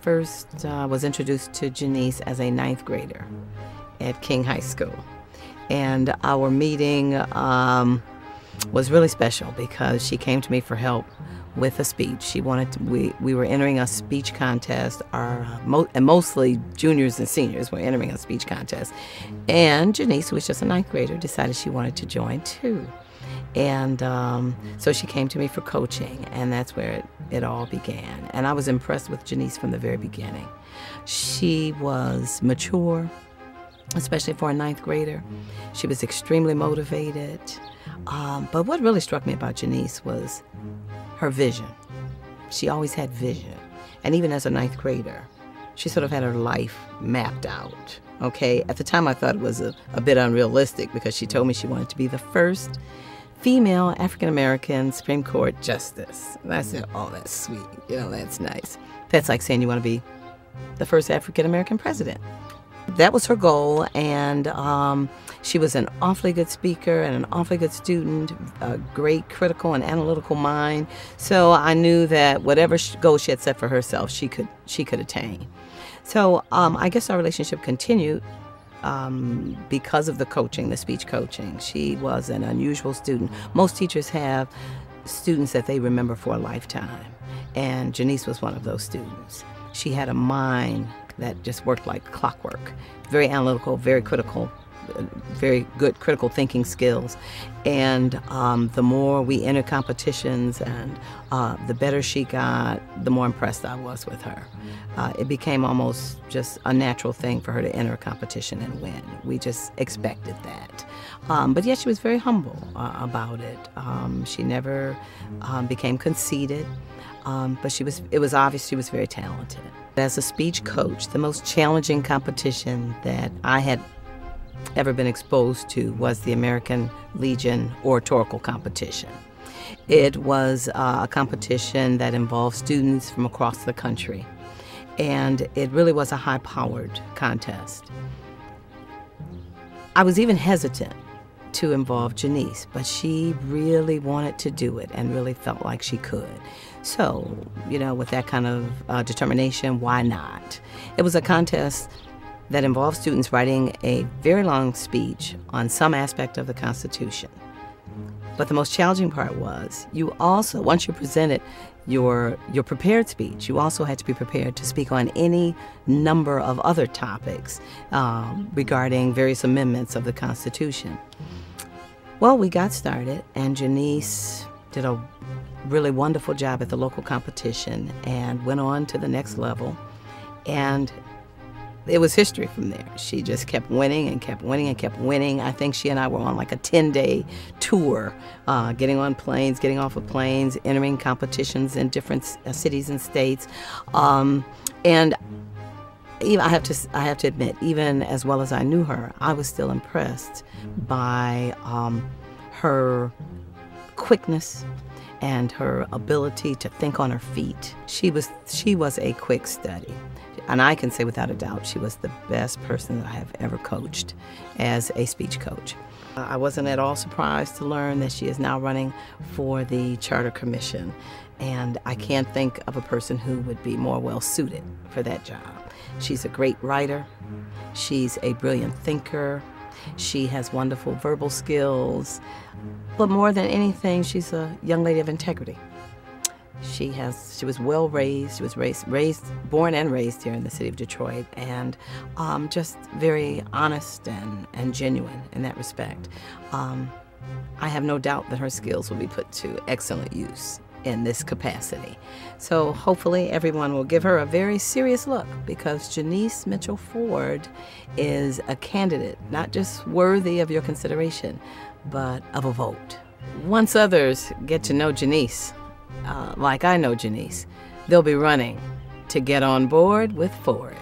first was introduced to Jenice as a ninth grader at King High School. And our meeting was really special because she came to me for help with a speech. She wanted to, we were entering a speech contest, and mostly juniors and seniors were entering a speech contest. And Jenice, who was just a ninth grader, decided she wanted to join too. And so she came to me for coaching, and that's where it all began. And I was impressed with Jenice from the very beginning. She was mature, especially for a ninth grader. She was extremely motivated. But what really struck me about Jenice was her vision. She always had vision. And even as a ninth grader, she sort of had her life mapped out. Okay, at the time I thought it was a bit unrealistic because she told me she wanted to be the first female African-American Supreme Court justice. And I said, oh, that's sweet. You know, that's nice. That's like saying you want to be the first African-American president. That was her goal, and she was an awfully good speaker and an awfully good student, a great critical and analytical mind. So I knew that whatever goal she had set for herself, she could attain. So I guess our relationship continued because of the coaching, the speech coaching. She was an unusual student. Most teachers have students that they remember for a lifetime, and Jenice was one of those students. She had a mind that just worked like clockwork, very analytical, very critical, very good critical thinking skills. And the more we entered competitions and the better she got, the more impressed I was with her. It became almost just a natural thing for her to enter a competition and win. We just expected that. But yet she was very humble about it. She never became conceited. But it was obvious she was very talented. As a speech coach, the most challenging competition that I had ever been exposed to was the American Legion oratorical competition. It was a competition that involved students from across the country, and it really was a high-powered contest. I was even hesitant to involve Jenice, but she really wanted to do it and really felt like she could. So, you know, with that kind of determination, why not? It was a contest that involved students writing a very long speech on some aspect of the Constitution. But the most challenging part was you also, once you presented your prepared speech, you also had to be prepared to speak on any number of other topics regarding various amendments of the Constitution. Well, we got started, and Jenice did a really wonderful job at the local competition and went on to the next level. And it was history from there. She just kept winning and kept winning and kept winning. I think she and I were on like a 10-day tour, getting on planes, getting off of planes, entering competitions in different cities and states. And even, I have to admit, even as well as I knew her, I was still impressed by her quickness and her ability to think on her feet. She was a quick study. And I can say without a doubt she was the best person that I have ever coached as a speech coach. I wasn't at all surprised to learn that she is now running for the Charter Commission. And I can't think of a person who would be more well suited for that job. She's a great writer. She's a brilliant thinker. She has wonderful verbal skills. But more than anything, she's a young lady of integrity. She was well raised. She was born and raised here in the city of Detroit, and just very honest and genuine in that respect. I have no doubt that her skills will be put to excellent use in this capacity. So hopefully everyone will give her a very serious look, because Jenice Mitchell Ford is a candidate not just worthy of your consideration, but of a vote. Once others get to know Jenice, like I know Jenice, they'll be running to get on board with Ford.